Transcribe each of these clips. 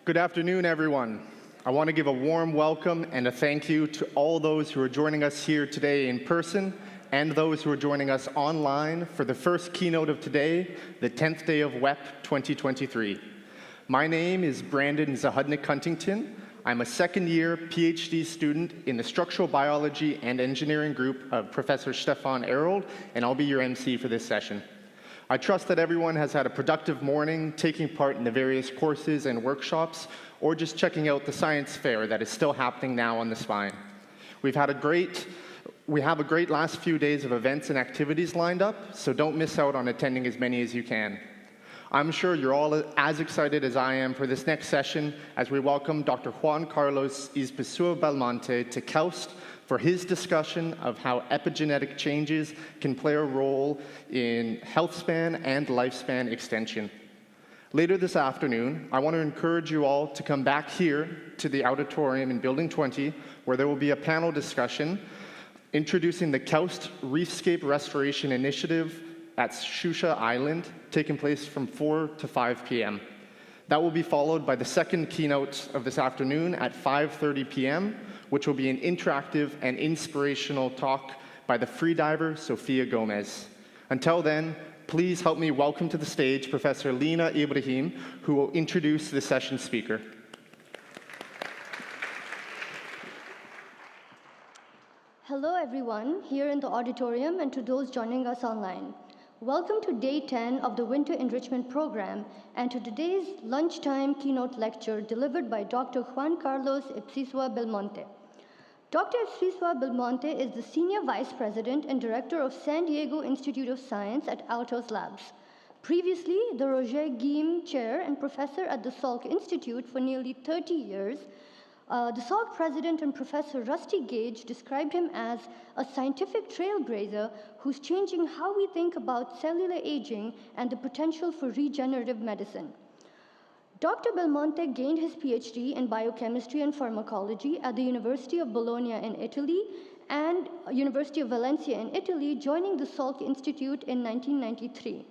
Good afternoon, everyone. I want to give a warm welcome and a thank you to all those who are joining us here today in person and those who are joining us online for the first keynote of today, the 10th day of WEP 2023. My name is Brandon Zahudnik-Huntington. I'm a second-year PhD student in the Structural Biology and Engineering group of Professor Stefan Erold, and I'll be your MC for this session. I trust that everyone has had a productive morning, taking part in the various courses and workshops, or just checking out the science fair that is still happening now on the spine. We have a great last few days of events and activities lined up, so don't miss out on attending as many as you can. I'm sure you're all as excited as I am for this next session as we welcome Dr. Juan Carlos Izpisua Belmonte to KAUST for his discussion of how epigenetic changes can play a role in health span and lifespan extension. Later this afternoon, I want to encourage you all to come back here to the auditorium in Building 20, where there will be a panel discussion introducing the KAUST Reefscape Restoration Initiative at Shusha Island, taking place from 4 to 5 p.m. That will be followed by the second keynote of this afternoon at 5:30 p.m., which will be an interactive and inspirational talk by the freediver Sofia Gomez. Until then, please help me welcome to the stage Professor Lina Ibrahim, who will introduce the session speaker. Hello, everyone here in the auditorium and to those joining us online. Welcome to Day 10 of the Winter Enrichment Program and to today's lunchtime keynote lecture delivered by Dr. Juan Carlos Izpisua Belmonte. Dr. Izpisua Belmonte is the Senior Vice President and Director of San Diego Institute of Science at Altos Labs. Previously, the Roger Guilhem Chair and Professor at the Salk Institute for nearly 30 years, the Salk President and Professor Rusty Gage described him as a scientific trailblazer who's changing how we think about cellular aging and the potential for regenerative medicine. Dr. Belmonte gained his PhD in biochemistry and pharmacology at the University of Bologna in Italy and University of Valencia in Italy, joining the Salk Institute in 1993.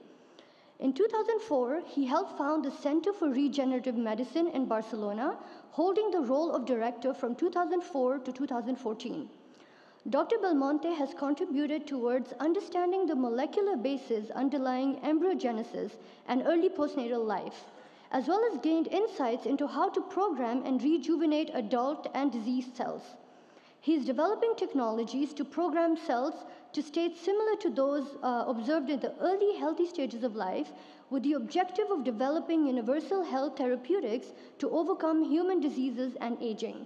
In 2004, he helped found the Center for Regenerative Medicine in Barcelona, holding the role of director from 2004 to 2014. Dr. Belmonte has contributed towards understanding the molecular basis underlying embryogenesis and early postnatal life, as well as gained insights into how to program and rejuvenate adult and diseased cells. He is developing technologies to program cells to states similar to those observed in the early healthy stages of life, with the objective of developing universal health therapeutics to overcome human diseases and aging.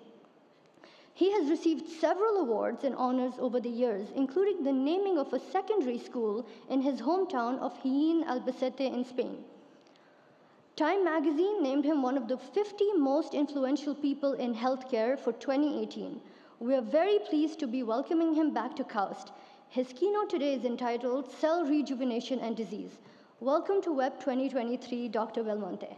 He has received several awards and honors over the years, including the naming of a secondary school in his hometown of Jaén, Albacete in Spain. Time magazine named him one of the 50 most influential people in healthcare for 2018. We are very pleased to be welcoming him back to KAUST. His keynote today is entitled Cell Rejuvenation and Disease. Welcome to WEP 2023, Dr. Belmonte.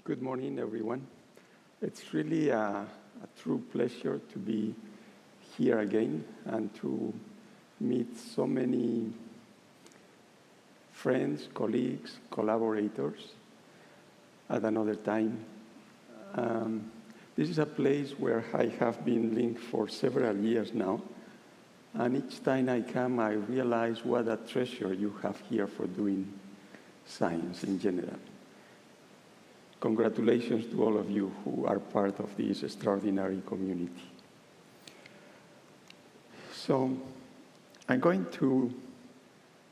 Good morning, everyone. It's really a true pleasure to be here again and to meet so many friends, colleagues, collaborators at another time. This is a place where I have been linked for several years now, and each time I come, I realize what a treasure you have here for doing science in general. Congratulations to all of you who are part of this extraordinary community. So I'm going to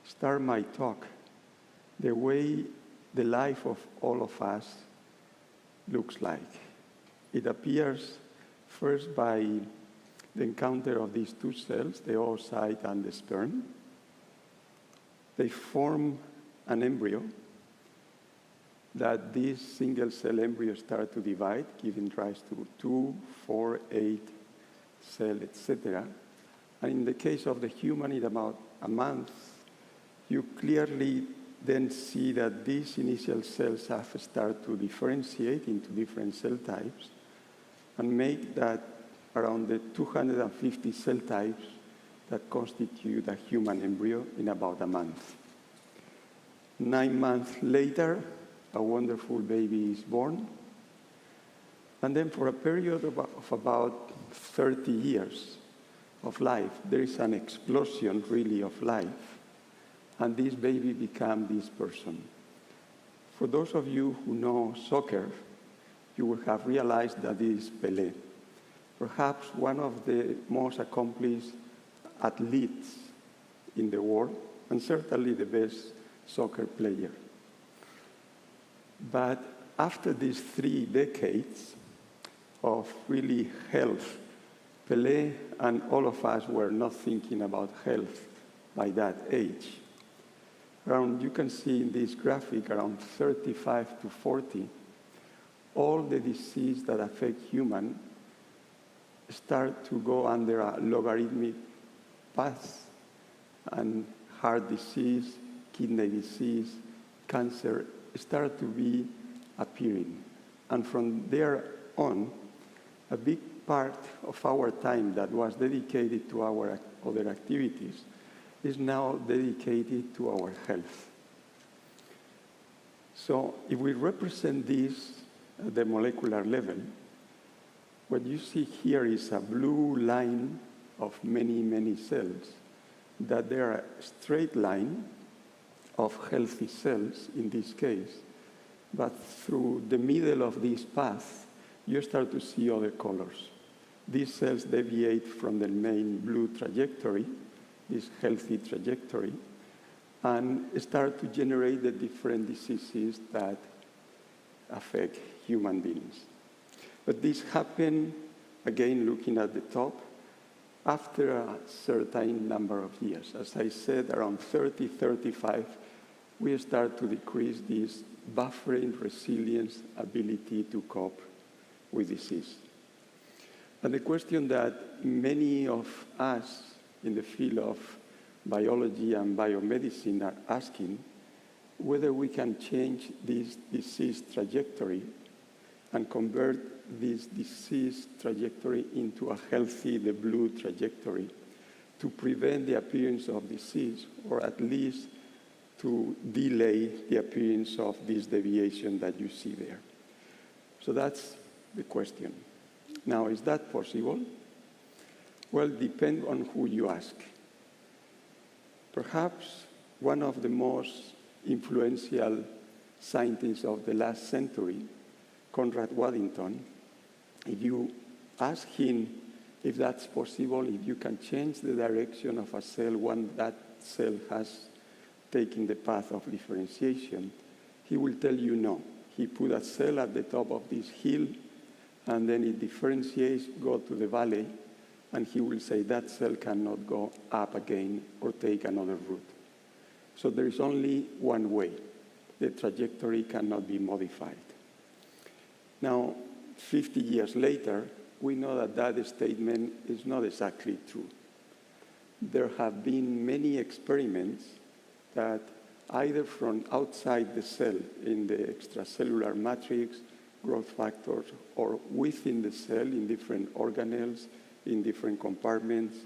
start my talk the way the life of all of us looks like. It appears first by the encounter of these two cells, the oocyte and the sperm. They form an embryo. That these single-cell embryos start to divide, giving rise to 2, 4, 8 cell, etc. And in the case of the human, in about a month, you clearly then see that these initial cells have started to differentiate into different cell types. and make that around the 250 cell types that constitute a human embryo in about a month. 9 months later, a wonderful baby is born. And then for a period of about 30 years of life, there is an explosion, really, of life. And this baby becomes this person. For those of you who know soccer, you will have realized that this is Pelé, perhaps one of the most accomplished athletes in the world, and certainly the best soccer player. But after these 3 decades of really health, Pelé and all of us were not thinking about health by that age. You can see in this graphic, around 35 to 40, all the diseases that affect humans start to go under a logarithmic path, and heart disease, kidney disease, cancer start to be appearing. And from there on, a big part of our time that was dedicated to our other activities is now dedicated to our health. So if we represent this at the molecular level, what you see here is a blue line of many, many cells, that they are a straight line of healthy cells in this case, but through the middle of this path, you start to see other colors. These cells deviate from the main blue trajectory, this healthy trajectory, and start to generate the different diseases that affect human beings. But this happened, again, looking at the top, after a certain number of years. As I said, around 30, 35, we start to decrease this buffering resilience ability to cope with disease. And the question that many of us in the field of biology and biomedicine are asking, whether we can change this disease trajectory and convert this disease trajectory into a healthy, the blue trajectory, to prevent the appearance of disease, or at least to delay the appearance of this deviation that you see there. So that's the question. Now, is that possible? Well, it depends on who you ask. Perhaps one of the most influential scientists of the last century, Conrad Waddington, if you ask him if that's possible, if you can change the direction of a cell when that cell has taken the path of differentiation, he will tell you no. He put a cell at the top of this hill, and then it differentiates, go to the valley, and he will say that cell cannot go up again or take another route. So there is only one way. The trajectory cannot be modified. Now, 50 years later, we know that that statement is not exactly true. There have been many experiments that either from outside the cell in the extracellular matrix, growth factors, or within the cell in different organelles, in different compartments,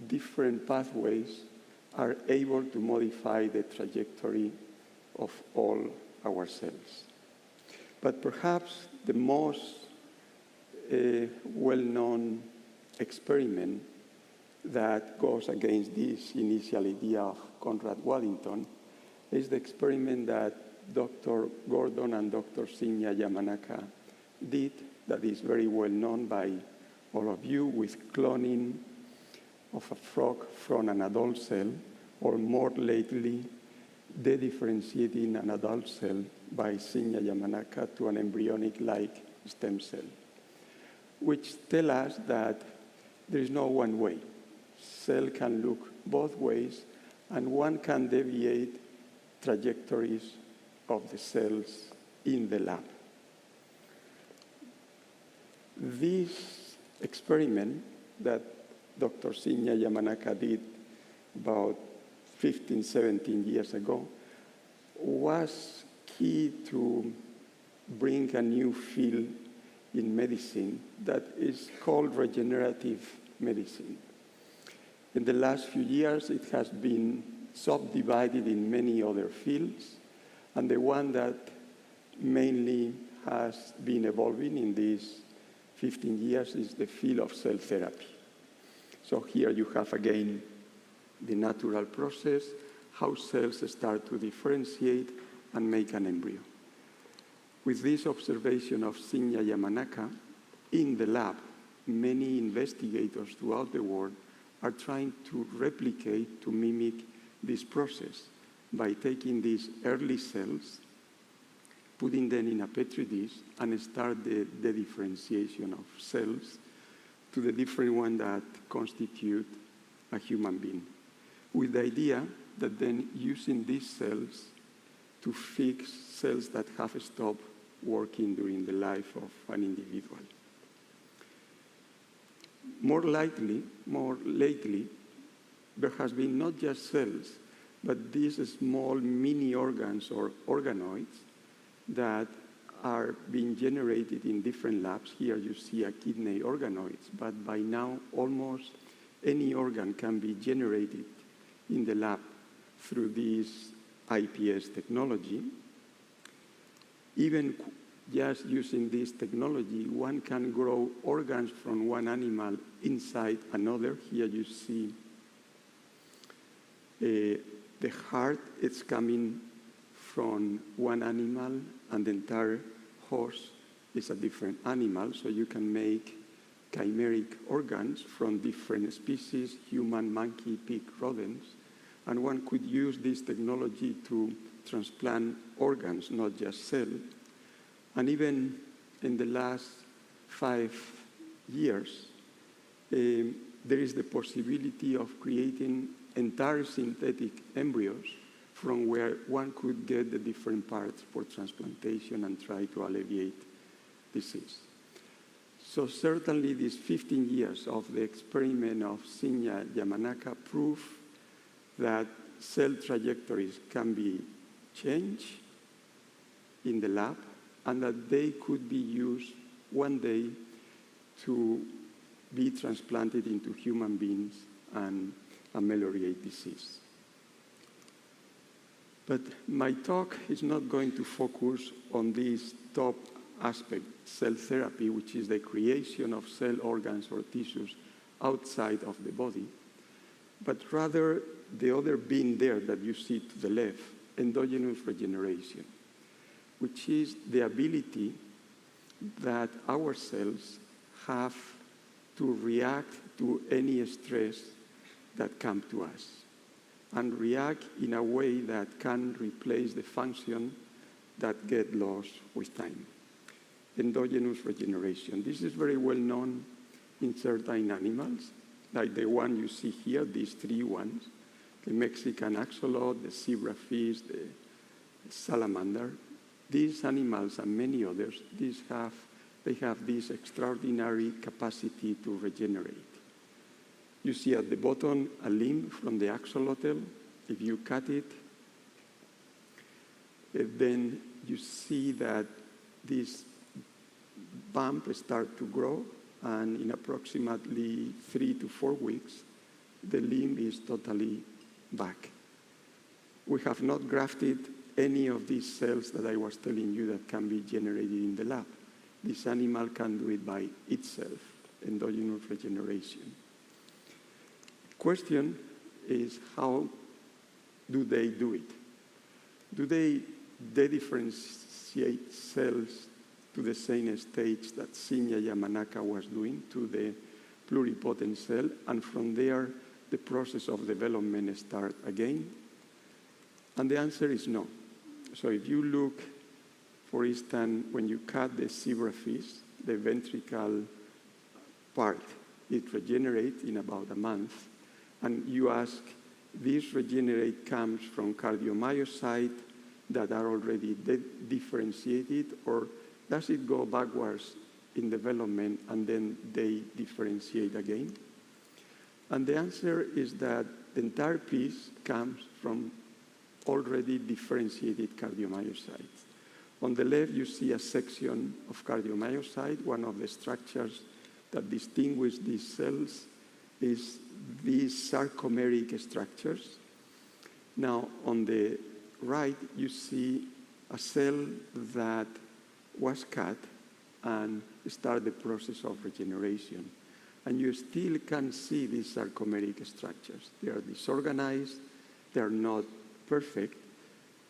different pathways are able to modify the trajectory of all our cells. But perhaps the most well-known experiment that goes against this initial idea of Conrad Waddington is the experiment that Dr. Gordon and Dr. Shinya Yamanaka did, that is very well known by all of you, with cloning of a frog from an adult cell, or more lately, de-differentiating an adult cell by Shinya Yamanaka to an embryonic-like stem cell, which tell us that there is no one way. Cell can look both ways, and one can deviate trajectories of the cells in the lab. This experiment that Dr. Shinya Yamanaka did about 15, 17 years ago was key to bring a new field in medicine that is called regenerative medicine. In the last few years, it has been subdivided in many other fields, and the one that mainly has been evolving in these 15 years is the field of cell therapy. So here you have, again, the natural process, how cells start to differentiate and make an embryo. With this observation of Shinya Yamanaka, in the lab, many investigators throughout the world are trying to replicate, to mimic this process by taking these early cells, putting them in a petri dish, and start the differentiation of cells to the different ones that constitute a human being, with the idea that then using these cells to fix cells that have stopped working during the life of an individual. More lately, there has been not just cells, but these small mini organs or organoids that are being generated in different labs. Here you see a kidney organoids, but by now almost any organ can be generated in the lab through this IPS technology. Even just using this technology, one can grow organs from one animal inside another. Here you see the heart. It's coming from one animal, and the entire host is a different animal. So you can make chimeric organs from different species, human, monkey, pig, rodents. And one could use this technology to transplant organs, not just cells. And even in the last 5 years, there is the possibility of creating entire synthetic embryos from where one could get the different parts for transplantation and try to alleviate disease. So certainly these 15 years of the experiment of Shinya Yamanaka prove that cell trajectories can be changed in the lab, and that they could be used one day to be transplanted into human beings and ameliorate disease. But my talk is not going to focus on this top aspect, cell therapy, which is the creation of cell organs or tissues outside of the body, but rather the other being there that you see to the left, endogenous regeneration, which is the ability that our cells have to react to any stress that comes to us, and react in a way that can replace the function that get lost with time. Endogenous regeneration. This is very well known in certain animals, like the one you see here, these 3 ones, the Mexican axolotl, the zebrafish, the salamander. These animals and many others, they have this extraordinary capacity to regenerate. You see at the bottom a limb from the axolotl. If you cut it, then you see that this bump starts to grow, and in approximately 3 to 4 weeks, the limb is totally back. We have not grafted any of these cells that I was telling you that can be generated in the lab. This animal can do it by itself, endogenous regeneration. Question is, how do they do it? Do they differentiate cells to the same stage that Shinya Yamanaka was doing, to the pluripotent cell, and from there the process of development starts again? And the answer is no. So if you look, for instance, when you cut the zebrafish, the ventricle part, it regenerates in about a month. And you ask, this regenerate comes from cardiomyocytes that are already differentiated, or does it go backwards in development and then they differentiate again? And the answer is that the entire piece comes from already differentiated cardiomyocytes. On the left, you see a section of cardiomyocyte. One of the structures that distinguish these cells is these sarcomeric structures. Now, on the right, you see a cell that was cut and start the process of regeneration. And you still can see these sarcomeric structures. They are disorganized, they are not perfect,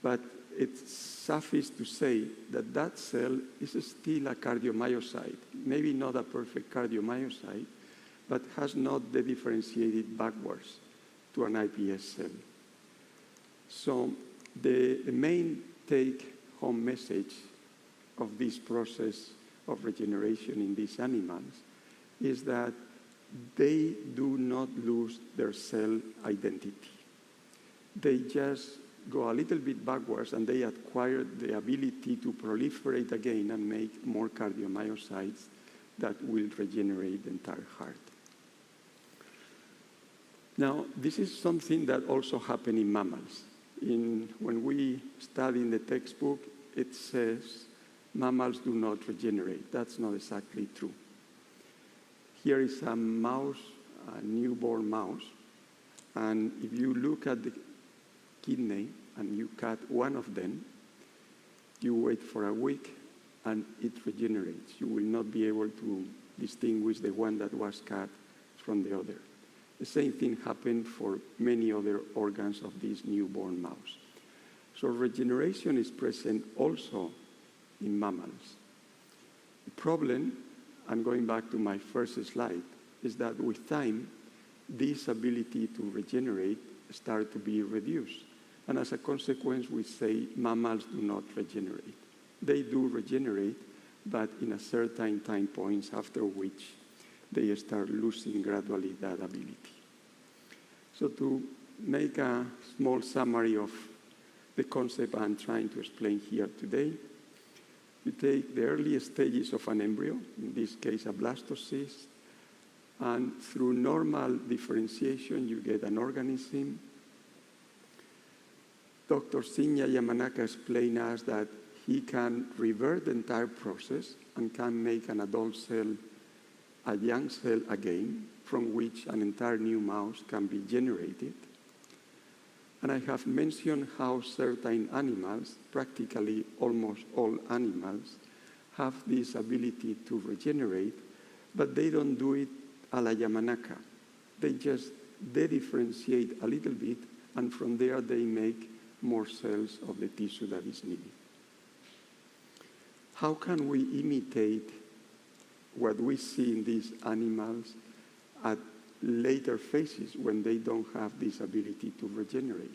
but it's suffice to say that that cell is still a cardiomyocyte, maybe not a perfect cardiomyocyte, but has not differentiated backwards to an iPS cell. So the main take-home message of this process of regeneration in these animals is that they do not lose their cell identity. They just go a little bit backwards and they acquire the ability to proliferate again and make more cardiomyocytes that will regenerate the entire heart. Now, this is something that also happens in mammals. When we study in the textbook, it says mammals do not regenerate. That's not exactly true. Here is a mouse, a newborn mouse, and if you look at the kidney and you cut one of them, you wait for a week and it regenerates. You will not be able to distinguish the one that was cut from the other. The same thing happened for many other organs of this newborn mouse. So regeneration is present also in mammals. The problem, and going back to my first slide, is that with time, this ability to regenerate starts to be reduced. And as a consequence, we say mammals do not regenerate. They do regenerate, but in a certain time points after which they start losing gradually that ability. So to make a small summary of the concept I'm trying to explain here today, you take the early stages of an embryo, in this case a blastocyst, and through normal differentiation you get an organism. Dr. Shinya Yamanaka explained us that he can revert the entire process and can make an adult cell a young cell again, from which an entire new mouse can be generated. And I have mentioned how certain animals, practically almost all animals, have this ability to regenerate, but they don't do it a la Yamanaka. They just differentiate a little bit, and from there they make more cells of the tissue that is needed. How can we imitate what we see in these animals at later phases when they don't have this ability to regenerate?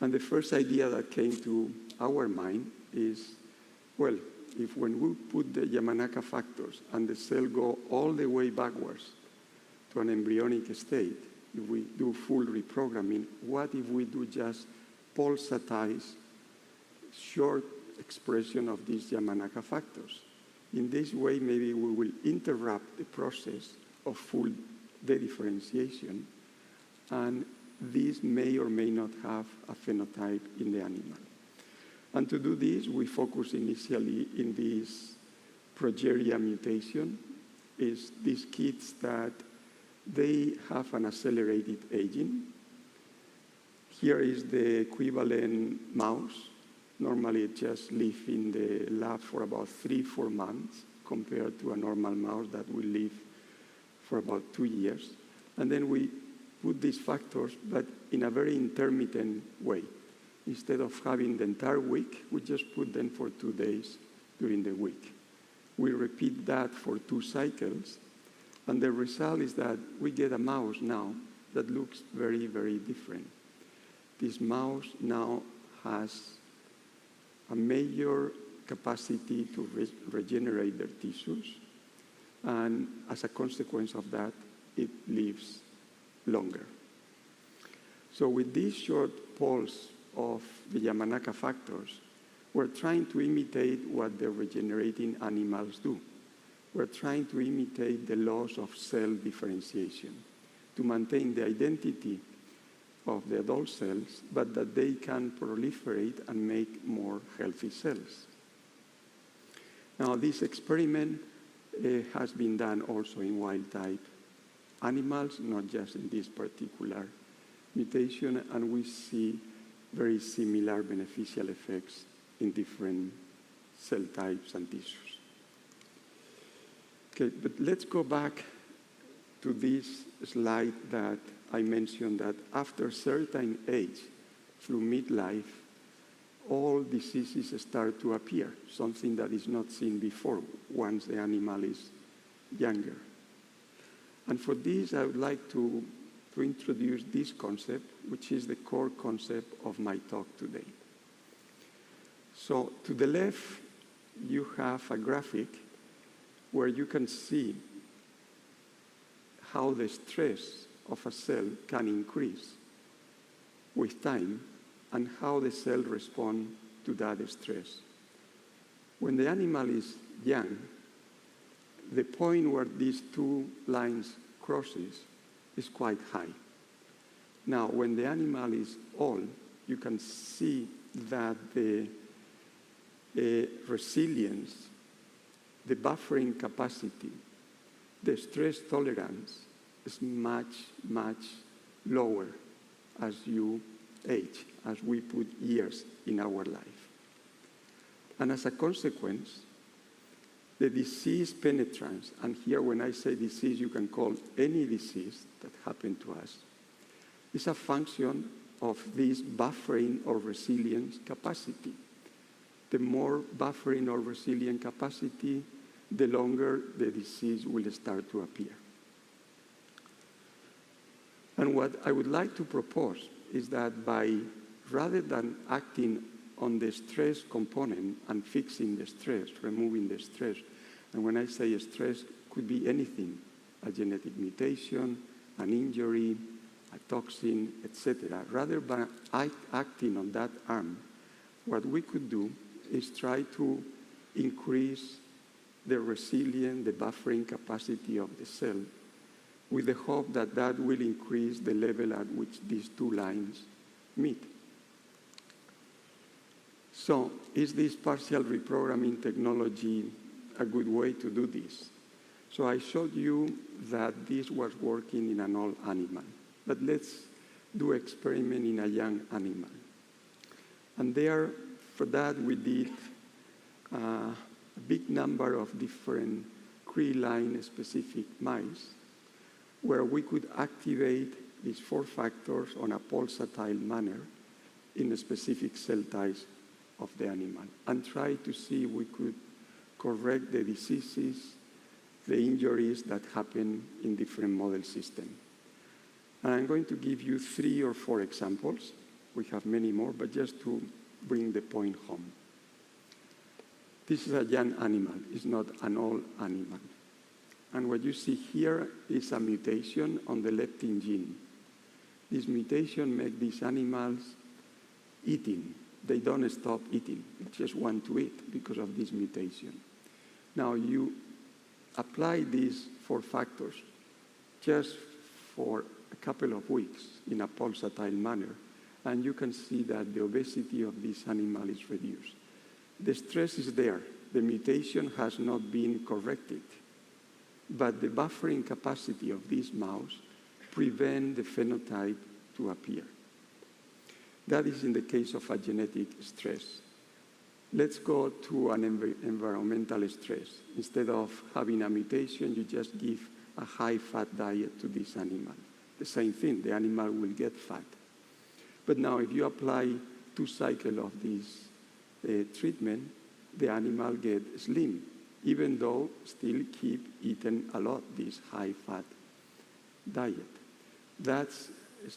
And the first idea that came to our mind is, well, if when we put the Yamanaka factors and the cell go all the way backwards to an embryonic state, if we do full reprogramming, what if we do just pulsatize short expression of these Yamanaka factors? In this way, maybe we will interrupt the process of full dedifferentiation, and this may or may not have a phenotype in the animal. And to do this, we focus initially in this Progeria mutation. Is these kids that they have an accelerated aging. Here is the equivalent mouse. Normally it just lives in the lab for about 3-4 months compared to a normal mouse that will live for about 2 years. And then we put these factors, but in a very intermittent way. Instead of having the entire week, we just put them for 2 days during the week. We repeat that for 2 cycles, and the result is that we get a mouse now that looks very, very different. This mouse now has a major capacity to regenerate their tissues, and as a consequence of that, it lives longer. So with this short pulse of the Yamanaka factors, we're trying to imitate what the regenerating animals do. We're trying to imitate the laws of cell differentiation to maintain the identity of the adult cells, but that they can proliferate and make more healthy cells. Now, this experiment has been done also in wild-type animals, not just in this particular mutation, and we see very similar beneficial effects in different cell types and tissues. Okay, but let's go back to this slide that I mentioned, that after a certain age, through midlife, all diseases start to appear, something that is not seen before once the animal is younger. And for this, I would like to introduce this concept, which is the core concept of my talk today. So to the left, you have a graphic where you can see how the stress of a cell can increase with time and how the cell responds to that stress. When the animal is young, the point where these two lines crosses is quite high. Now, when the animal is old, you can see that the resilience, the buffering capacity, the stress tolerance is much, much lower as you age, as we put years in our life. And as a consequence, the disease penetrance, and here when I say disease, you can call any disease that happened to us, is a function of this buffering or resilience capacity. The more buffering or resilient capacity, the longer the disease will start to appear. And what I would like to propose is that rather than acting on the stress component and fixing the stress, removing the stress, and when I say stress, could be anything, a genetic mutation, an injury, a toxin, etc. Rather than acting on that arm, what we could do is try to increase the resilience, the buffering capacity of the cell, with the hope that that will increase the level at which these two lines meet. So, is this partial reprogramming technology a good way to do this? So I showed you that this was working in an old animal, but let's do an experiment in a young animal. And there, for that, we did a big number of different Cre-line-specific mice, where we could activate these 4 factors on a pulsatile manner in a specific cell types of the animal, and try to see if we could correct the diseases, the injuries that happen in different model systems. And I'm going to give you 3 or 4 examples. We have many more, but just to bring the point home. This is a young animal. It's not an old animal. And what you see here is a mutation on the leptin gene. This mutation makes these animals eating. They don't stop eating. They just want to eat because of this mutation. Now you apply these 4 factors just for a couple of weeks in a pulsatile manner, and you can see that the obesity of this animal is reduced. The stress is there. The mutation has not been corrected, but the buffering capacity of this mouse prevents the phenotype to appear. That is in the case of a genetic stress. Let's go to an environmental stress. Instead of having a mutation, you just give a high-fat diet to this animal. The same thing, the animal will get fat. But now if you apply 2 cycles of this treatment, the animal gets slim, even though still keep eating a lot, this high-fat diet. That's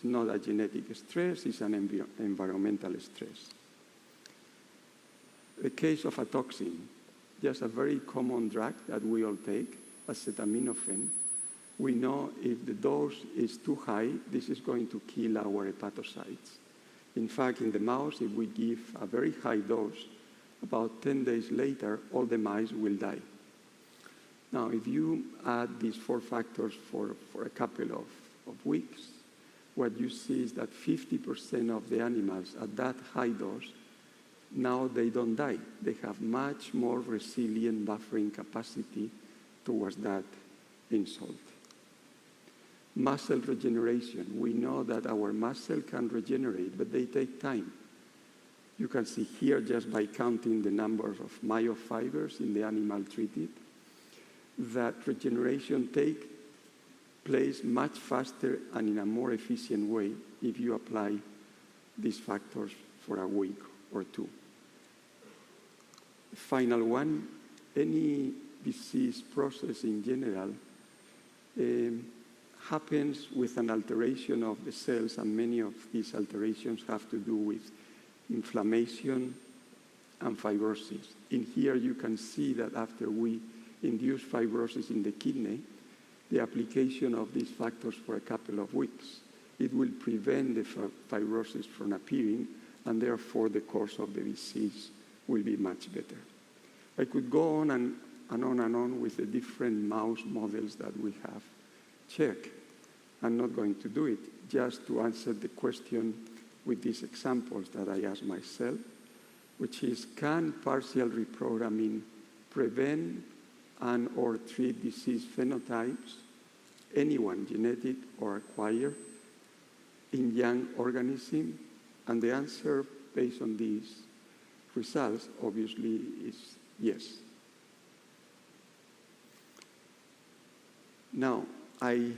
not a genetic stress, it's an environmental stress. The case of a toxin, just a very common drug that we all take, acetaminophen. We know if the dose is too high, this is going to kill our hepatocytes. In fact, in the mouse, if we give a very high dose, about 10 days later, all the mice will die. Now, if you add these 4 factors for a couple of weeks, what you see is that 50% of the animals at that high dose, now they don't die. They have much more resilient buffering capacity towards that insult. Muscle regeneration. We know that our muscle can regenerate, but they take time. You can see here, just by counting the numbers of myofibers in the animal treated, that regeneration takes place much faster and in a more efficient way if you apply these factors for a week or two. Final one, any disease process in general happens with an alteration of the cells, and many of these alterations have to do with inflammation and fibrosis. In here, you can see that after we induce fibrosis in the kidney, the application of these factors for a couple of weeks, it will prevent the fibrosis from appearing, and therefore the course of the disease will be much better. I could go on and on with the different mouse models that we have checked. I'm not going to do it, just to answer the question with these examples that I asked myself, which is, can partial reprogramming prevent and or treat disease phenotypes, anyone, genetic or acquired, in young organisms? And the answer based on these results, obviously, is yes. Now, I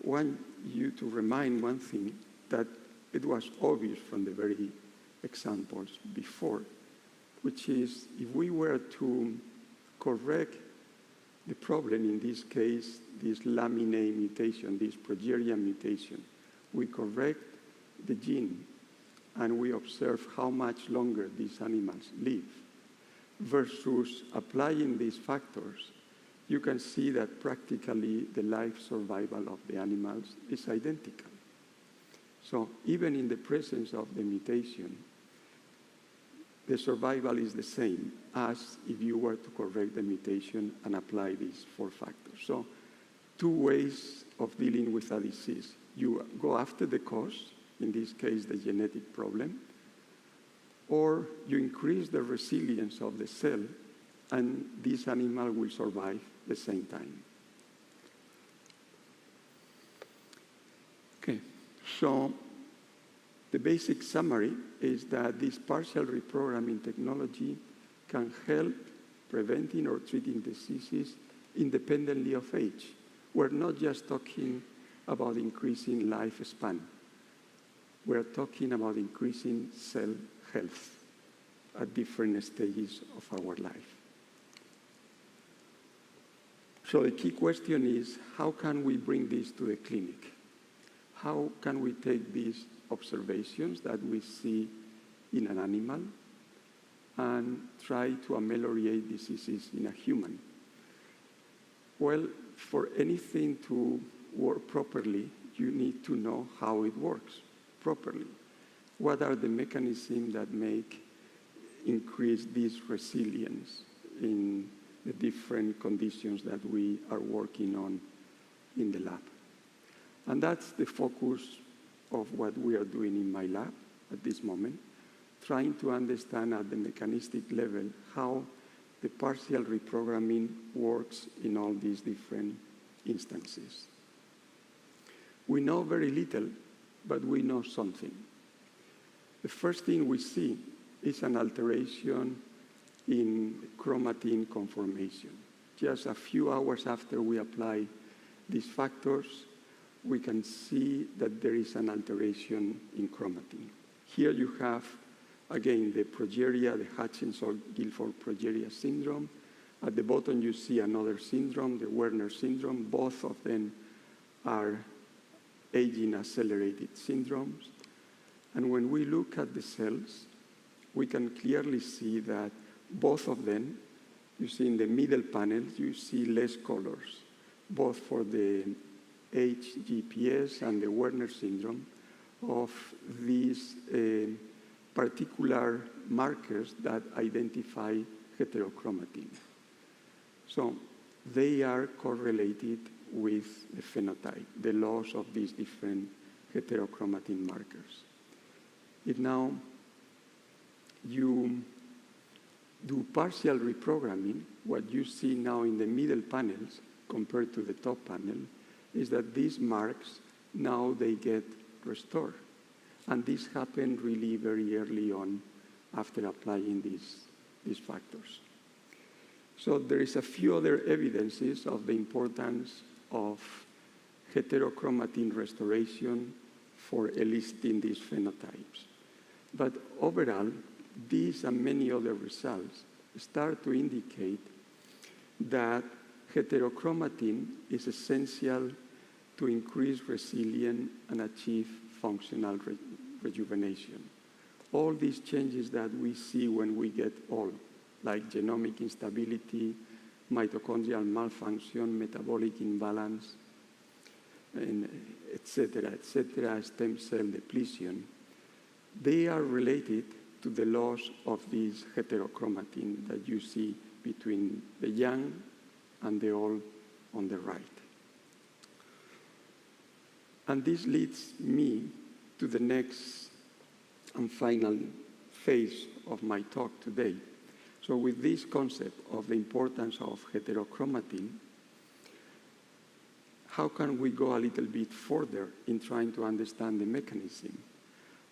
want you to remind one thing, that it was obvious from the very examples before, which is, if we were to correct the problem, in this case, this laminae mutation, this progeria mutation, we correct the gene and we observe how much longer these animals live, versus applying these factors, you can see that practically the life survival of the animals is identical. So even in the presence of the mutation, the survival is the same as if you were to correct the mutation and apply these 4 factors. So 2 ways of dealing with a disease. You go after the cause, in this case the genetic problem, or you increase the resilience of the cell, and this animal will survive the same time. Okay, so the basic summary is that this partial reprogramming technology can help preventing or treating diseases independently of age. We're not just talking about increasing lifespan. We're talking about increasing cell health at different stages of our life. So the key question is, how can we bring this to the clinic? How can we take these observations that we see in an animal and try to ameliorate diseases in a human? Well, for anything to work properly, you need to know how it works properly. What are the mechanisms that increase this resilience in the different conditions that we are working on in the lab? And that's the focus of what we are doing in my lab at this moment, trying to understand at the mechanistic level how the partial reprogramming works in all these different instances. We know very little, but we know something. The first thing we see is an alteration in chromatin conformation. Just a few hours after we apply these factors, we can see that there is an alteration in chromatin. Here you have, again, the progeria, the Hutchinson-Gilford progeria syndrome. At the bottom, you see another syndrome, the Werner syndrome. Both of them are aging-accelerated syndromes. And when we look at the cells, we can clearly see that both of them, you see in the middle panel, you see less colors, both for the HGPS and the Werner syndrome, of these particular markers that identify heterochromatin. So they are correlated with the phenotype, the loss of these different heterochromatin markers. If now you do partial reprogramming, what you see now in the middle panels compared to the top panel is that these marks, now they get restored. And this happened really very early on after applying these factors. So there is a few other evidences of the importance of heterochromatin restoration for eliciting these phenotypes. But overall, these and many other results start to indicate that heterochromatin is essential to increase resilience and achieve functional rejuvenation. All these changes that we see when we get old, like genomic instability, mitochondrial malfunction, metabolic imbalance, and et cetera, stem cell depletion, they are related to the loss of this heterochromatin that you see between the young and the old on the right. And this leads me to the next and final phase of my talk today. So with this concept of the importance of heterochromatin, how can we go a little bit further in trying to understand the mechanism?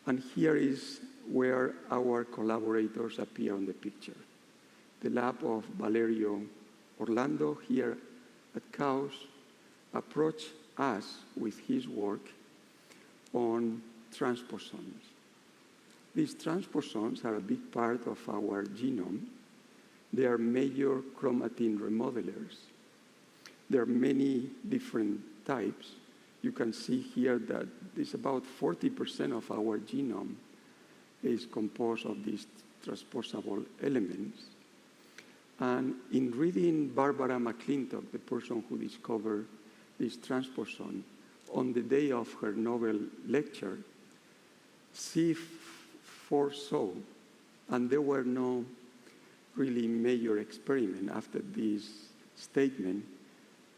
And here is where our collaborators appear on the picture. The lab of Valerio Orlando here at KAUST approached us with his work on transposons. These transposons are a big part of our genome. They are major chromatin remodelers. There are many different types. You can see here that it's about 40% of our genome is composed of these transposable elements. And in reading Barbara McClintock, the person who discovered this transposon, on the day of her Nobel lecture, she foresaw, and there were no really major experiment after this statement,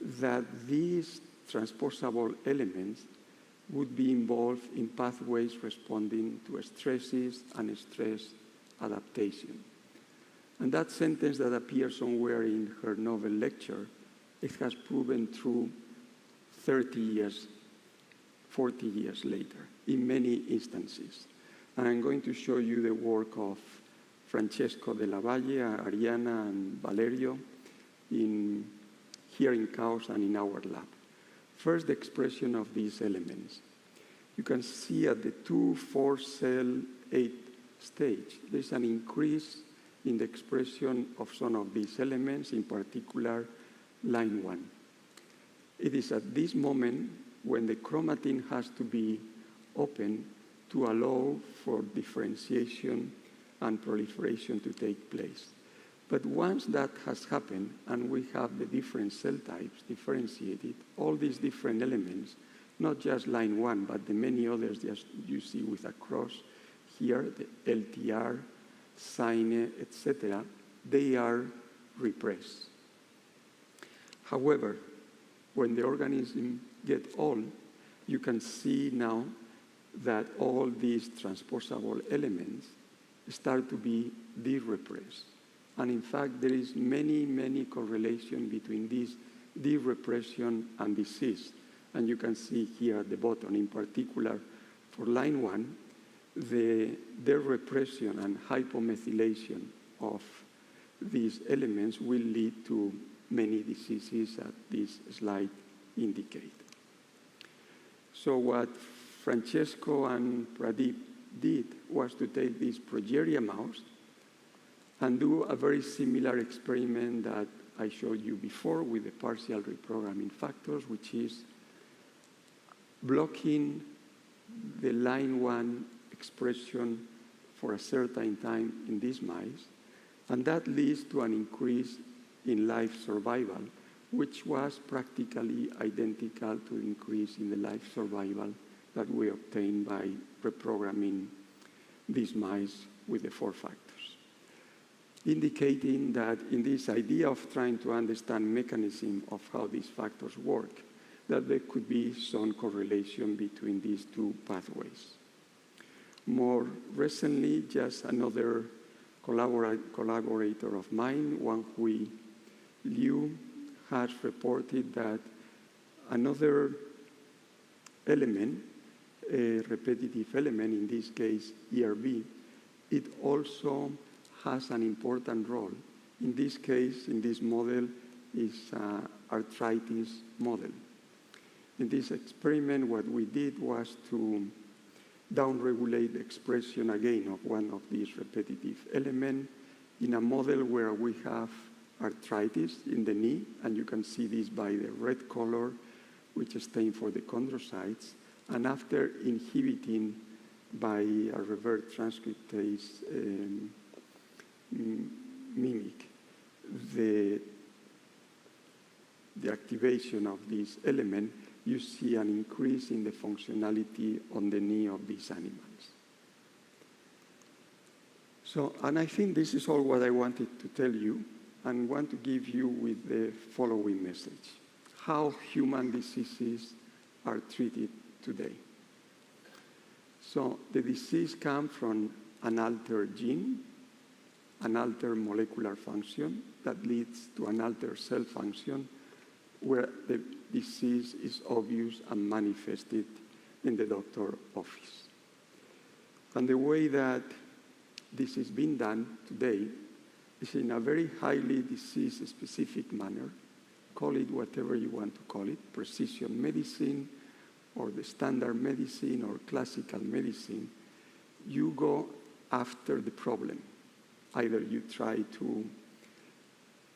that these transposable elements would be involved in pathways responding to stresses and stress adaptation. And that sentence that appears somewhere in her Nobel lecture, it has proven true 30 years, 40 years later, in many instances. And I'm going to show you the work of Francesco Della Valle, Ariana, and Valerio here in KAUST and in our lab. First, the expression of these elements. You can see at the 2, 4 cell 8 stage, there's an increase in the expression of some of these elements, in particular line 1. It is at this moment when the chromatin has to be open to allow for differentiation and proliferation to take place. But once that has happened and we have the different cell types differentiated, all these different elements, not just line 1, but the many others that you see with a cross here, the LTR, SINE, etc., they are repressed. However, when the organism gets old, you can see now that all these transposable elements start to be de-repressed. And in fact, there is many correlation between this de-repression and disease. And you can see here at the bottom, in particular, for line 1, the de-repression and hypomethylation of these elements will lead to many diseases that this slide indicate. So what Francesco and Pradeep did was to take this Progeria mouse and do a very similar experiment that I showed you before with the partial reprogramming factors, which is blocking the line 1 expression for a certain time in these mice, and that leads to an increase in life survival, which was practically identical to the increase in the life survival that we obtained by reprogramming these mice with the 4 factors. Indicating that in this idea of trying to understand mechanism of how these factors work, that there could be some correlation between these two pathways. More recently, just another collaborator of mine, Wang Hui Liu, has reported that another element, a repetitive element, in this case ERB, it also has an important role. In this case, in this model, is arthritis model. In this experiment, what we did was to downregulate the expression again of one of these repetitive elements in a model where we have arthritis in the knee, and you can see this by the red color, which stands for the chondrocytes, and after inhibiting by a reverse transcriptase mimic the activation of this element, you see an increase in the functionality on the knee of these animals. So, and I think this is all what I wanted to tell you, and want to give you with the following message: how human diseases are treated today. So the disease comes from an altered gene, an altered molecular function that leads to an altered cell function, where the disease is obvious and manifested in the doctor's office. And the way that this is being done today is in a very highly disease-specific manner. Call it whatever you want to call it, precision medicine, or the standard medicine, or classical medicine. You go after the problem. Either you try to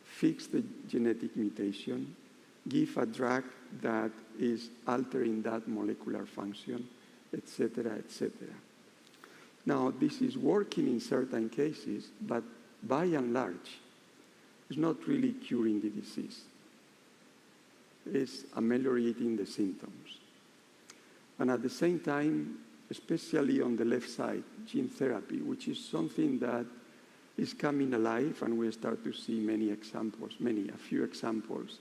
fix the genetic mutation, give a drug that is altering that molecular function, etc., etc. Now, this is working in certain cases, but by and large, it's not really curing the disease. It's ameliorating the symptoms. And at the same time, especially on the left side, gene therapy, which is something that is coming alive, and we start to see many examples, a few examples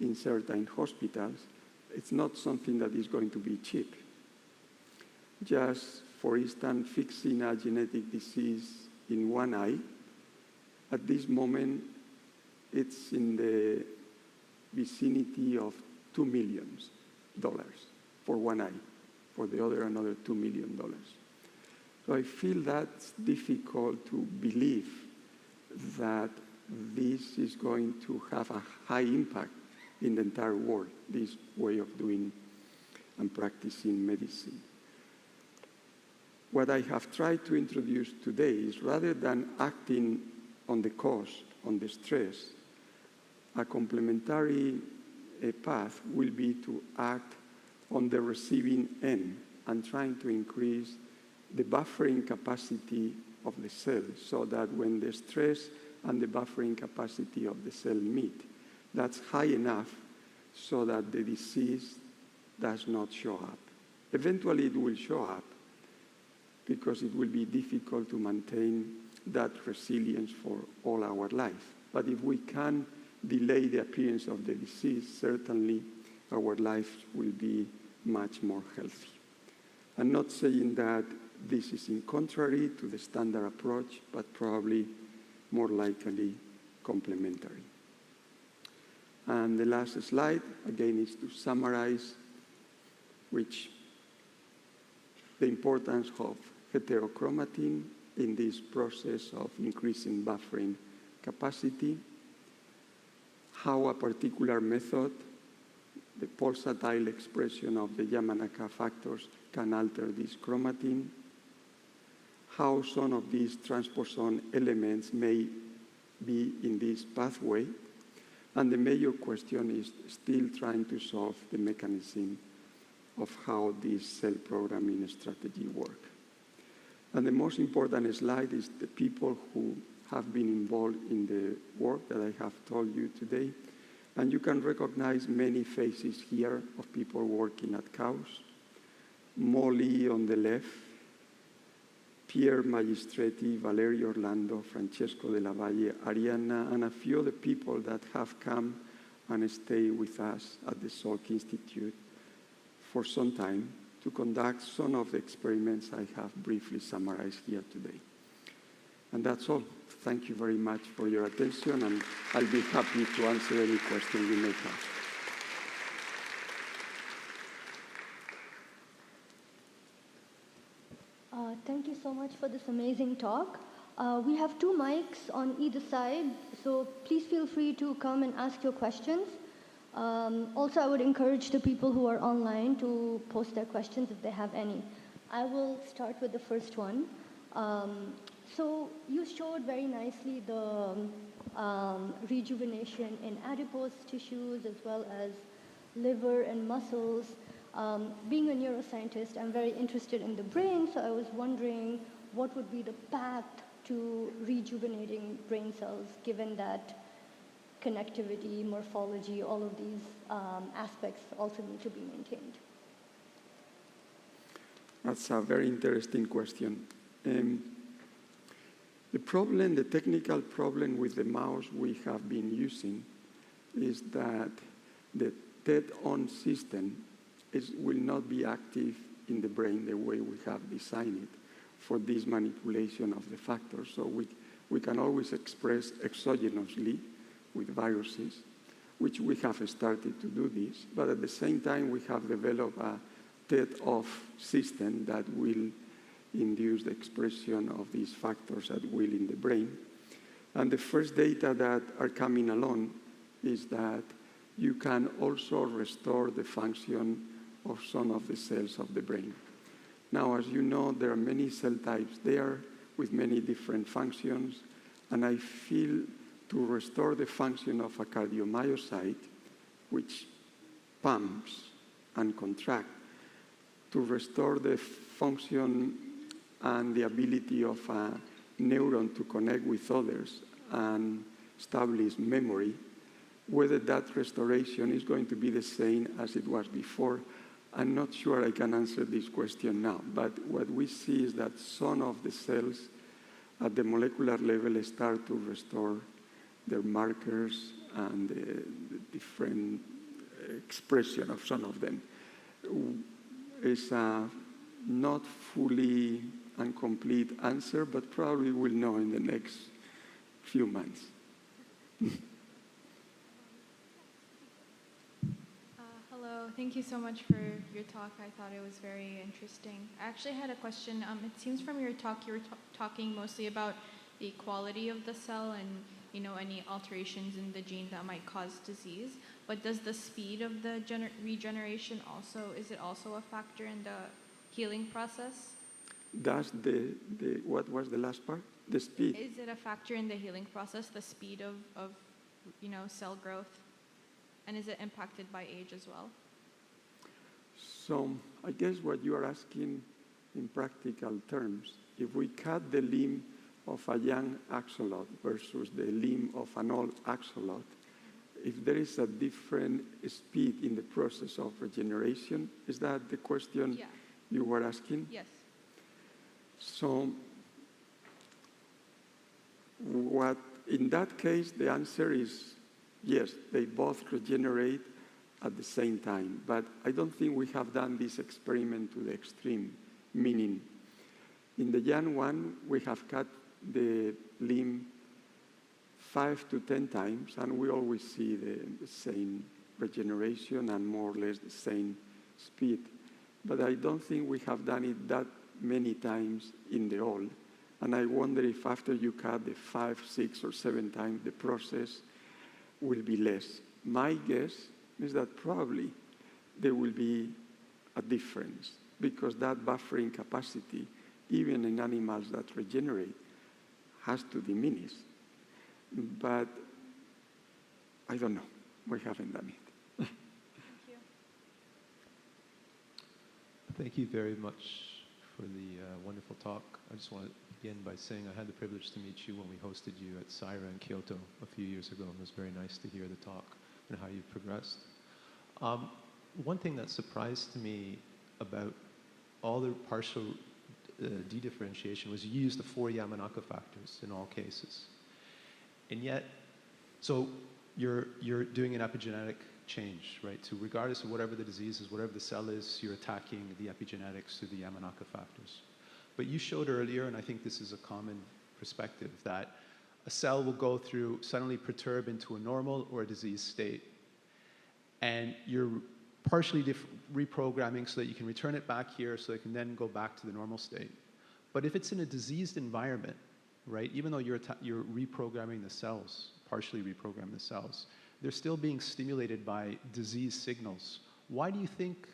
in certain hospitals. It's not something that is going to be cheap. Just, for instance, fixing a genetic disease in one eye, at this moment, it's in the vicinity of $2 million for one eye. For the other, another $2 million. So I feel that's difficult to believe that this is going to have a high impact in the entire world, this way of doing and practicing medicine. What I have tried to introduce today is, rather than acting on the cause, on the stress, a complementary path will be to act on the receiving end and trying to increase the buffering capacity of the cell, so that when the stress and the buffering capacity of the cell meet, that's high enough so that the disease does not show up. Eventually it will show up, because it will be difficult to maintain that resilience for all our life. But if we can delay the appearance of the disease, certainly our life will be much more healthy. I'm not saying that this is in contrary to the standard approach, but probably more likely complementary. And the last slide, again, is to summarize the importance of heterochromatin in this process of increasing buffering capacity, how a particular method, the pulsatile expression of the Yamanaka factors, can alter this chromatin, how some of these transposon elements may be in this pathway, and the major question is still trying to solve the mechanism of how this cell programming strategy work. And the most important slide is the people who have been involved in the work that I have told you today. And you can recognize many faces here of people working at KAUST. Molly on the left, Pierre Magistretti, Valerio Orlando, Francesco de la Valle, Arianna, and a few other people that have come and stay with us at the Salk Institute for some time to conduct some of the experiments I have briefly summarized here today. And that's all. Thank you very much for your attention, and I'll be happy to answer any question you may have. Thank you so much for this amazing talk. We have 2 mics on either side, so please feel free to come and ask your questions. Also, I would encourage the people who are online to post their questions if they have any. I will start with the first one. So you showed very nicely the rejuvenation in adipose tissues as well as liver and muscles. Being a neuroscientist, I'm very interested in the brain, so I was wondering what would be the path to rejuvenating brain cells, given that connectivity, morphology, all of these aspects also need to be maintained. That's a very interesting question. The technical problem with the mouse we have been using is that the TET-on system will not be active in the brain the way we have designed it for this manipulation of the factors. So we can always express exogenously with viruses, which we have started to do this, but at the same time we have developed a TET-off system that will induce the expression of these factors at will in the brain. And the first data that are coming along is that you can also restore the function of some of the cells of the brain. Now, as you know, there are many cell types there with many different functions, and I feel to restore the function of a cardiomyocyte, which pumps and contracts, to restore the function and the ability of a neuron to connect with others and establish memory, whether that restoration is going to be the same as it was before, I'm not sure I can answer this question now. But what we see is that some of the cells at the molecular level start to restore their markers and the different expression of some of them. It's a not fully and complete answer, but probably we'll know in the next few months. Hello, thank you so much for your talk. I thought it was very interesting. I actually had a question. It seems from your talk you were talking mostly about the quality of the cell and any alterations in the gene that might cause disease. But does the speed of the regeneration is it also a factor in the healing process? That's what was the last part? The speed. Is it a factor in the healing process, the speed of cell growth? And is it impacted by age as well? So I guess what you are asking in practical terms, if we cut the limb of a young axolot versus the limb of an old axolot, if there is a different speed in the process of regeneration, is that the question you were asking? Yes. So in that case, the answer is yes, they both regenerate at the same time. But I don't think we have done this experiment to the extreme, meaning in the young one, we have cut the limb 5 to 10 times, and we always see the same regeneration and more or less the same speed. But I don't think we have done it that many times in the old. And I wonder if after you cut the 5, 6, or 7 times, the process will be less. My guess is that probably there will be a difference because that buffering capacity, even in animals that regenerate, has to diminish. But I don't know. We haven't done it. Thank you. Thank you very much for the wonderful talk. I just want to begin by saying I had the privilege to meet you when we hosted you at Saira in Kyoto a few years ago, and it was very nice to hear the talk and how you've progressed. One thing that surprised to me about all the partial dedifferentiation was you used the 4 Yamanaka factors in all cases. And yet, so you're doing an epigenetic change, right? So regardless of whatever the disease is, whatever the cell is, you're attacking the epigenetics through the Yamanaka factors. But you showed earlier, and I think this is a common perspective, that a cell will go through, suddenly perturb into a normal or a disease state. And you're partially reprogramming so that you can return it back here so it can then go back to the normal state. But if it's in a diseased environment, right, even though you're reprogramming the cells, partially reprogram the cells, they're still being stimulated by disease signals. Why do you think,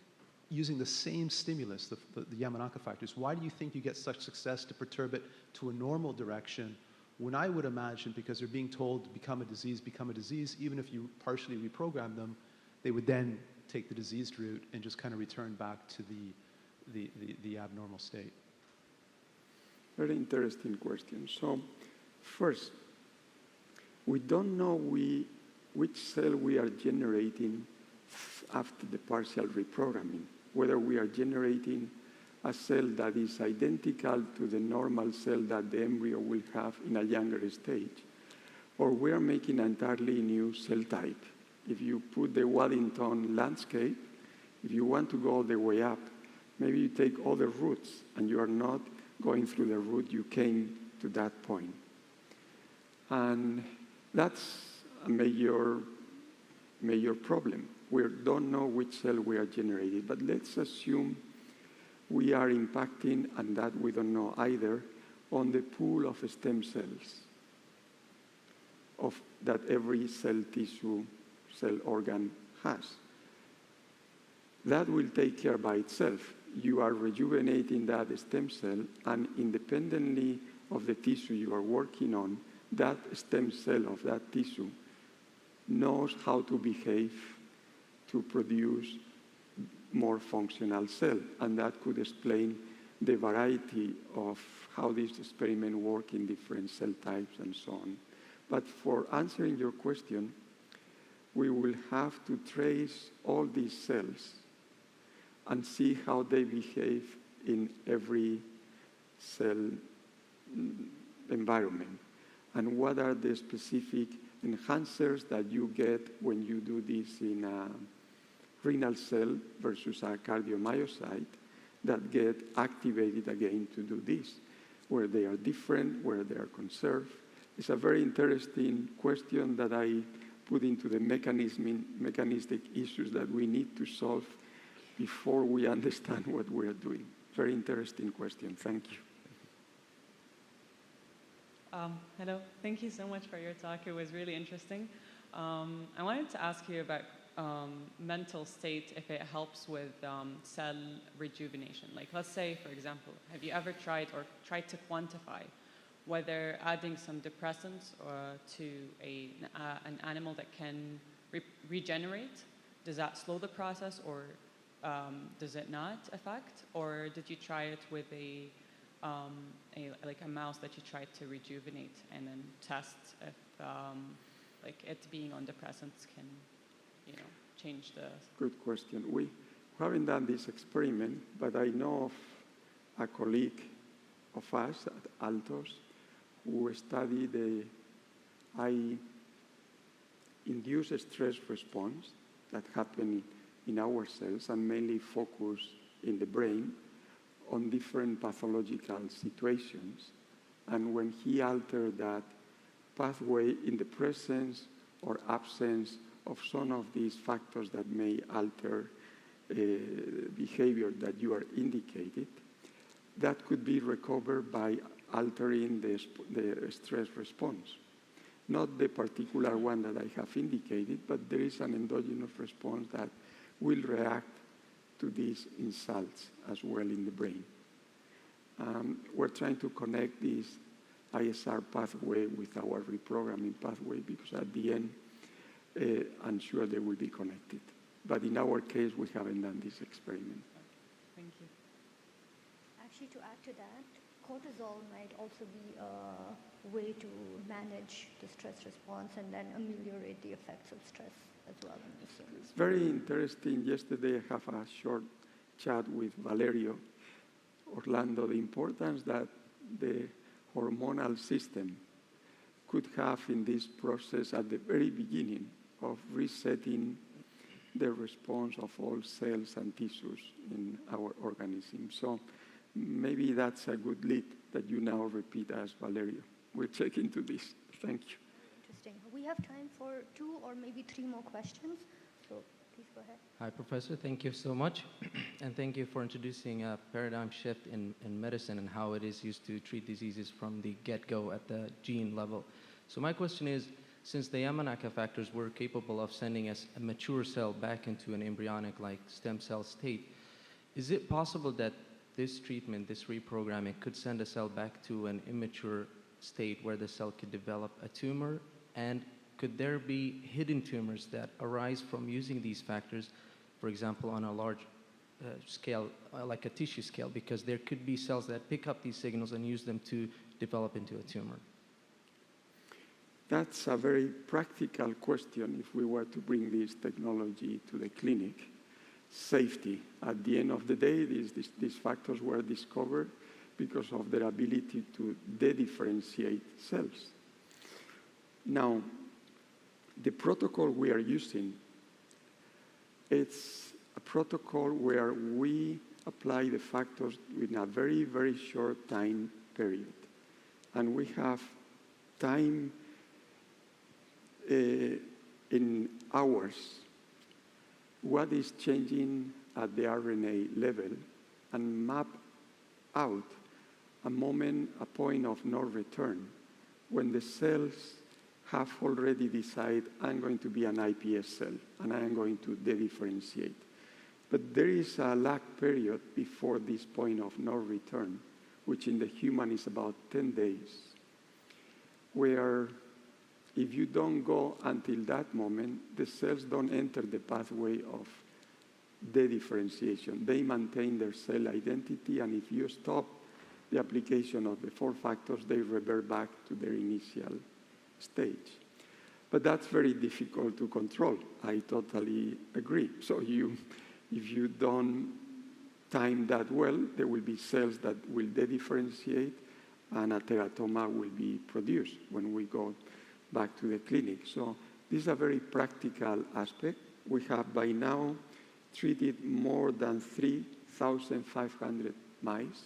using the same stimulus, the Yamanaka factors, why do you think you get such success to perturb it to a normal direction when I would imagine, because they're being told to become a disease, even if you partially reprogram them, they would then take the diseased route and just kind of return back to the abnormal state? Very interesting question. So first, we don't know which cell we are generating after the partial reprogramming, whether we are generating a cell that is identical to the normal cell that the embryo will have in a younger stage, or we are making an entirely new cell type. If you put the Waddington landscape, if you want to go all the way up, maybe you take other routes and you are not going through the route you came to that point. And that's a major problem. We don't know which cell we are generating, but let's assume we are impacting, and that we don't know either, on the pool of stem cells that every cell tissue, cell organ has. That will take care by itself. You are rejuvenating that stem cell, and independently of the tissue you are working on, that stem cell of that tissue knows how to behave to produce more functional cell, and that could explain the variety of how this experiment works in different cell types and so on. But for answering your question, we will have to trace all these cells and see how they behave in every cell environment, and what are the specific enhancers that you get when you do this in a renal cell versus a cardiomyocyte that get activated again to do this, where they are different, where they are conserved. It's a very interesting question that I put into the mechanistic issues that we need to solve before we understand what we are doing. Very interesting question. Thank you. Hello. Thank you so much for your talk. It was really interesting. I wanted to ask you about mental state, if it helps with cell rejuvenation. Like, let's say, for example, have you ever tried to quantify whether adding some depressants to an animal that can regenerate, does that slow the process, or does it not affect? Or did you try it with a mouse that you tried to rejuvenate and then test if like it being on depressants can, change the... Good question. We haven't done this experiment, but I know of a colleague of us at Altos who studied the induced stress response that happen in our cells and mainly focus in the brain on different pathological situations. And when he altered that pathway in the presence or absence of some of these factors that may alter behavior that you are indicated, that could be recovered by altering the stress response. Not the particular one that I have indicated, but there is an endogenous response that will react to these insults as well in the brain. We're trying to connect this ISR pathway with our reprogramming pathway, because at the end, I'm sure they will be connected. But in our case, we haven't done this experiment. Thank you. Actually, to add to that, cortisol might also be a way to manage the stress response and then ameliorate the effects of stress as well. It's very interesting. Yesterday, I have a short chat with Valerio Orlando, the importance that the hormonal system could have in this process at the very beginning of resetting the response of all cells and tissues in our organism. So maybe that's a good lead that you now repeat as Valerio. We'll check into this. Thank you. Interesting. We have time for 2 or maybe 3 more questions. So please go ahead. Hi, Professor. Thank you so much. And thank you for introducing a paradigm shift in medicine and how it is used to treat diseases from the get-go at the gene level. So my question is, since the Yamanaka factors were capable of sending us a mature cell back into an embryonic like stem cell state, is it possible that this treatment, this reprogramming, could send a cell back to an immature state where the cell could develop a tumor? And could there be hidden tumors that arise from using these factors, for example, on a large scale, like a tissue scale, because there could be cells that pick up these signals and use them to develop into a tumor? That's a very practical question if we were to bring this technology to the clinic. Safety. At the end of the day, these factors were discovered because of their ability to de-differentiate cells. Now, the protocol we are using, it's a protocol where we apply the factors in a very, very short time period. And we have time in hours. What is changing at the RNA level and map out a moment, a point of no return, when the cells have already decided, I'm going to be an iPS cell, and I am going to de-differentiate. But there is a lag period before this point of no return, which in the human is about 10 days, where if you don't go until that moment, the cells don't enter the pathway of de-differentiation. They maintain their cell identity, and if you stop the application of the 4 factors, they revert back to their initial stage. But that's very difficult to control. I totally agree. So if you don't time that well, there will be cells that will de-differentiate, and a teratoma will be produced when we go back to the clinic. So this is a very practical aspect. We have by now treated more than 3,500 mice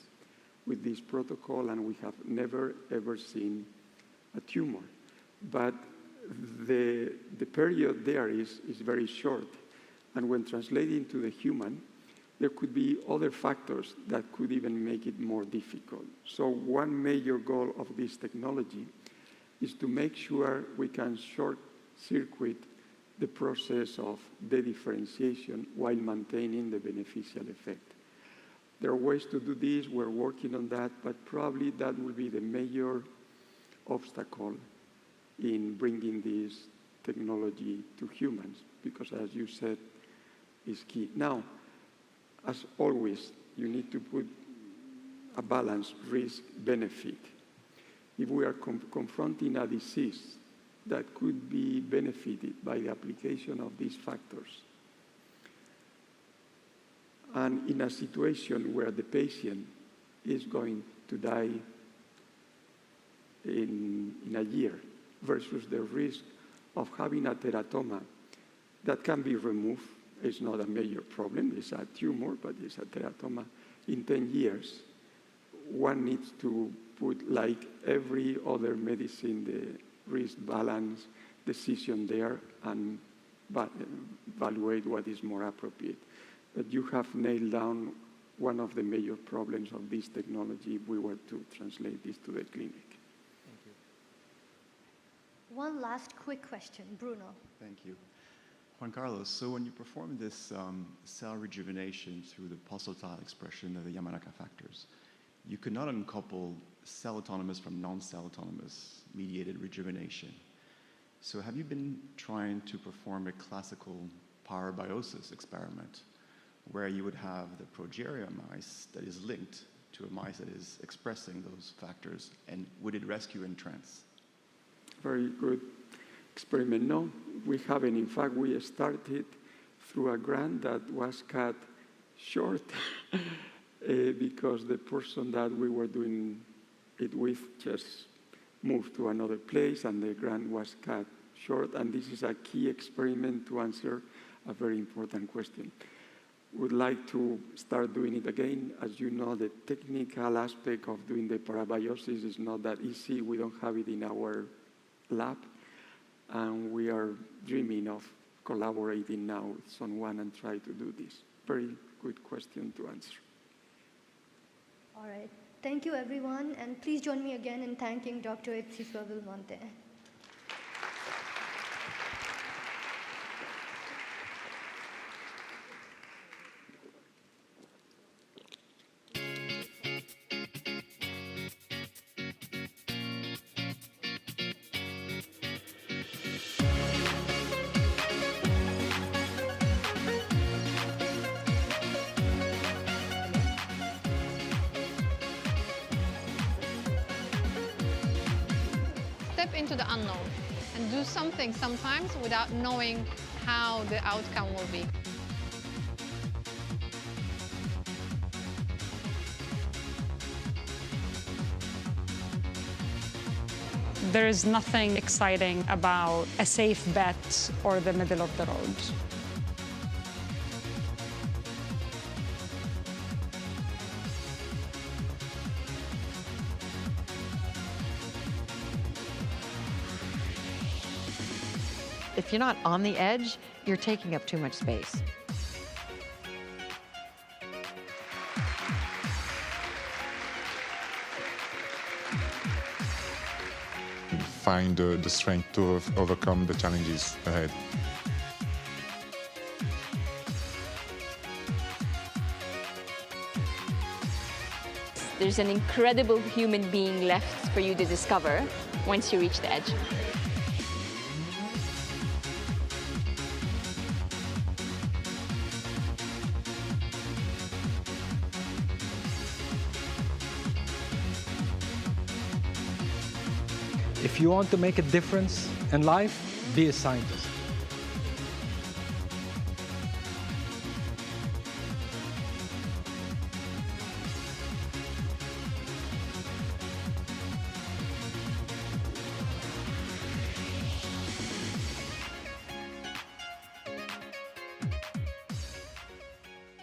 with this protocol, and we have never, ever seen a tumor. But the period there is very short. And when translating to the human, there could be other factors that could even make it more difficult. So one major goal of this technology is to make sure we can short-circuit the process of de-differentiation while maintaining the beneficial effect. There are ways to do this, we're working on that, but probably that will be the major obstacle in bringing this technology to humans, because as you said, is key. Now, as always, you need to put a balance, risk-benefit. If we are confronting a disease that could be benefited by the application of these factors, and in a situation where the patient is going to die in a year versus the risk of having a teratoma that can be removed, it's not a major problem, it's a tumor, but it's a teratoma in 10 years, one needs to put, like every other medicine, the risk balance decision there and evaluate what is more appropriate. But you have nailed down one of the major problems of this technology if we were to translate this to the clinic. Thank you. One last quick question, Bruno. Thank you. Juan Carlos, so when you perform this cell rejuvenation through the pulsatile expression of the Yamanaka factors, you could not uncouple cell autonomous from non-cell autonomous mediated rejuvenation. So have you been trying to perform a classical parabiosis experiment where you would have the Progeria mice that is linked to a mice that is expressing those factors, and would it rescue in trance? Very good experiment. No, we haven't. In fact, we started through a grant that was cut short because the person that we were doing it with just moved to another place, and the grant was cut short. And this is a key experiment to answer a very important question. Would like to start doing it again. As you know, the technical aspect of doing the parabiosis is not that easy. We don't have it in our lab, and we are dreaming of collaborating now with someone and try to do this. Very good question to answer. All right. Thank you, everyone. And please join me again in thanking Dr. Izpisua Belmonte. Step into the unknown and do something sometimes without knowing how the outcome will be. There is nothing exciting about a safe bet or the middle of the road. If you're not on the edge, you're taking up too much space. Find the strength to overcome the challenges ahead. There's an incredible human being left for you to discover once you reach the edge. If you want to make a difference in life, be a scientist.